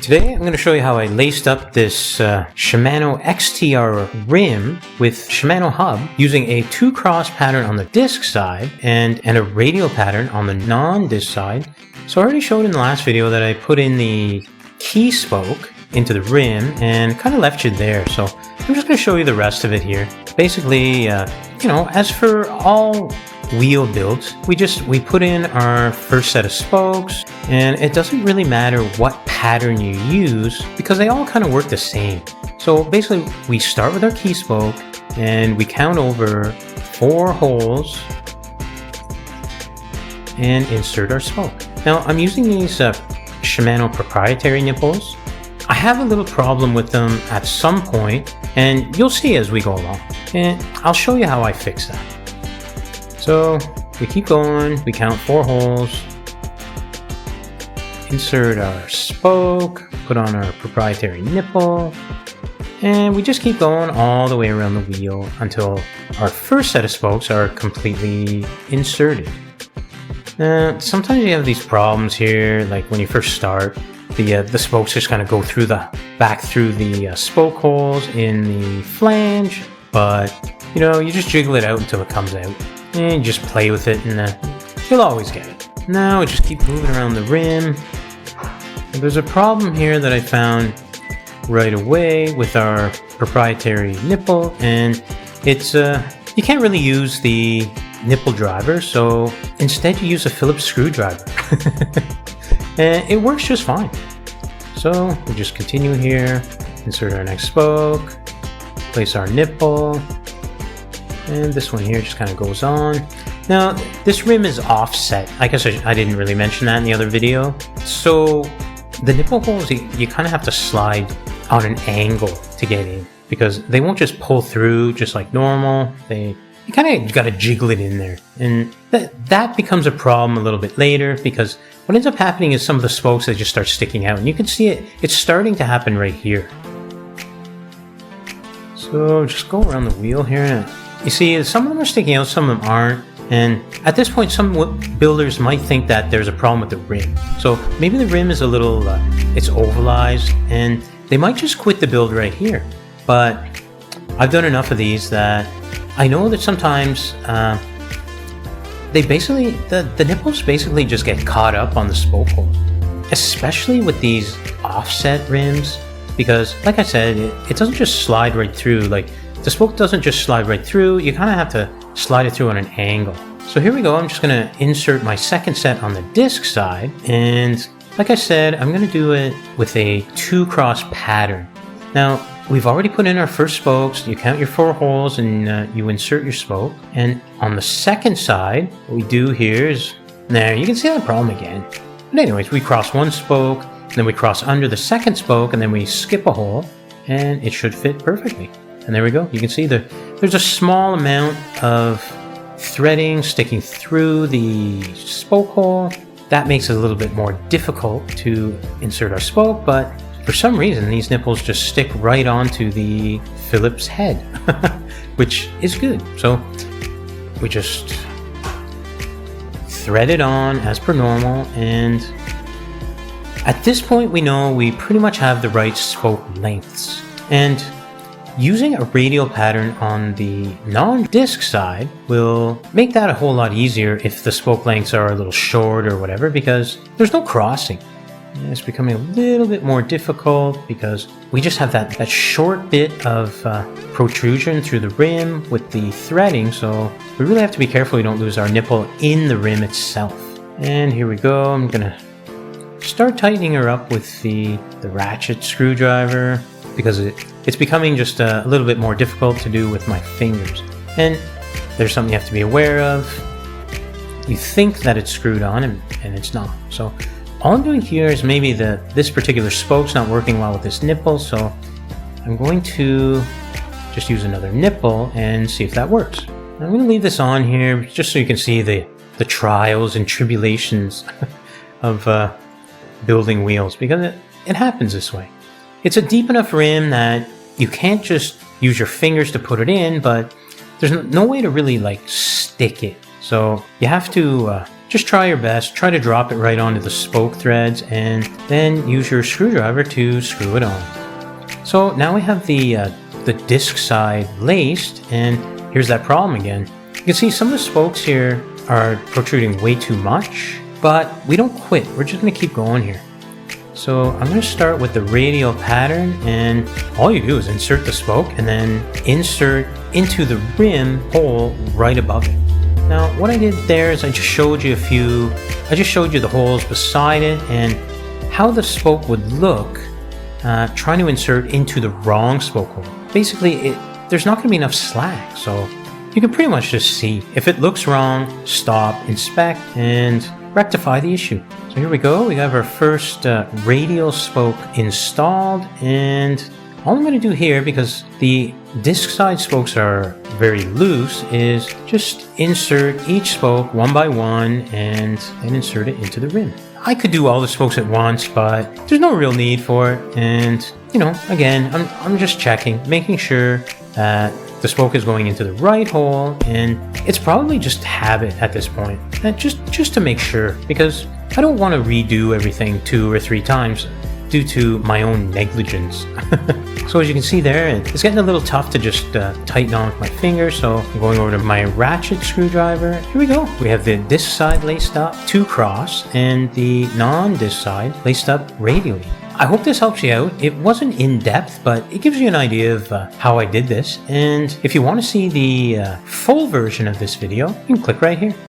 Today I'm going to show you how I laced up this Shimano XTR rim with Shimano hub using a 2-cross pattern on the disc side and a radial pattern on the non-disc side. So I already showed in the last video that I put in the key spoke into the rim and kind of left it there. So I'm just going to show you the rest of it here. Basically, as for all wheel builds, we put in our first set of spokes, and it doesn't really matter what pattern you use because they all kind of work the same. So basically we start with our key spoke and we count over 4 holes and insert our spoke. Now I'm using these Shimano proprietary nipples. I have a little problem with them at some point, and you'll see as we go along, and I'll show you how I fix that. So we keep going, we count 4 holes, insert our spoke, put on our proprietary nipple, and we just keep going all the way around the wheel until our first set of spokes are completely inserted. Sometimes you have these problems here, like when you first start, the spokes just kind of go back through the spoke holes in the flange, but you just jiggle it out until it comes out. And you just play with it and you'll always get it. Now we just keep moving around the rim. And there's a problem here that I found right away with our proprietary nipple, and it's you can't really use the nipple driver, so instead you use a Phillips screwdriver. And it works just fine. So we just continue here, insert our next spoke, place our nipple, and this one here just kind of goes on. Now, this rim is offset. I guess I didn't really mention that in the other video. So the nipple holes, you kind of have to slide on an angle to get in because they won't just pull through just like normal. You kind of got to jiggle it in there. And that becomes a problem a little bit later because what ends up happening is some of the spokes, they just start sticking out. And you can see it's starting to happen right here. So just go around the wheel here. You see, some of them are sticking out, some of them aren't. And at this point, some builders might think that there's a problem with the rim. So maybe the rim is a little, it's ovalized, and they might just quit the build right here. But I've done enough of these that I know that sometimes the nipples basically just get caught up on the spoke hole, especially with these offset rims, because like I said, it doesn't just slide right through. Like, the spoke doesn't just slide right through, you kind of have to slide it through on an angle. So here we go, I'm just going to insert my second set on the disc side, and like I said, I'm going to do it with a 2-cross pattern. Now, we've already put in our first spokes, you count your 4 holes and you insert your spoke, and on the second side, what we do here is, there, you can see that problem again. But anyways, we cross one spoke, then we cross under the second spoke, and then we skip a hole, and it should fit perfectly. And there we go. You can see there's a small amount of threading sticking through the spoke hole. That makes it a little bit more difficult to insert our spoke, but for some reason these nipples just stick right onto the Phillips head, which is good. So we just thread it on as per normal, and at this point we know we pretty much have the right spoke lengths. And using a radial pattern on the non-disc side will make that a whole lot easier if the spoke lengths are a little short or whatever, because there's no crossing. And it's becoming a little bit more difficult because we just have that short bit of protrusion through the rim with the threading, so we really have to be careful we don't lose our nipple in the rim itself. And here we go, I'm gonna start tightening her up with the ratchet screwdriver, because it's becoming just a little bit more difficult to do with my fingers. And there's something you have to be aware of. You think that it's screwed on and it's not. So all I'm doing here is maybe this particular spoke's not working well with this nipple, so I'm going to just use another nipple and see if that works. I'm going to leave this on here just so you can see the trials and tribulations of building wheels, because it happens this way. It's a deep enough rim that you can't just use your fingers to put it in, but there's no way to really like stick it. So you have to just try your best, try to drop it right onto the spoke threads, and then use your screwdriver to screw it on. So now we have the disc side laced, and here's that problem again. You can see some of the spokes here are protruding way too much, but we don't quit. We're just going to keep going here. So I'm going to start with the radial pattern, and all you do is insert the spoke and then insert into the rim hole right above it. Now what I did there is I just showed you the holes beside it and how the spoke would look trying to insert into the wrong spoke hole. Basically, there's not going to be enough slack, so you can pretty much just see. If it looks wrong, stop, inspect, and rectify the issue. So here we go. We have our first radial spoke installed, and all I'm going to do here, because the disc side spokes are very loose, is just insert each spoke one by one and then insert it into the rim. I could do all the spokes at once, but there's no real need for it. And, again, I'm just checking, making sure that the spoke is going into the right hole, and it's probably just habit at this point. And just to make sure, because I don't want to redo everything 2 or 3 times due to my own negligence. So as you can see there, it's getting a little tough to just tighten on with my finger, so I'm going over to my ratchet screwdriver. Here we go. We have the disc side laced up 2 cross and the non-disc side laced up radially. I hope this helps you out. It wasn't in depth, but it gives you an idea of how I did this. And if you want to see the full version of this video, you can click right here.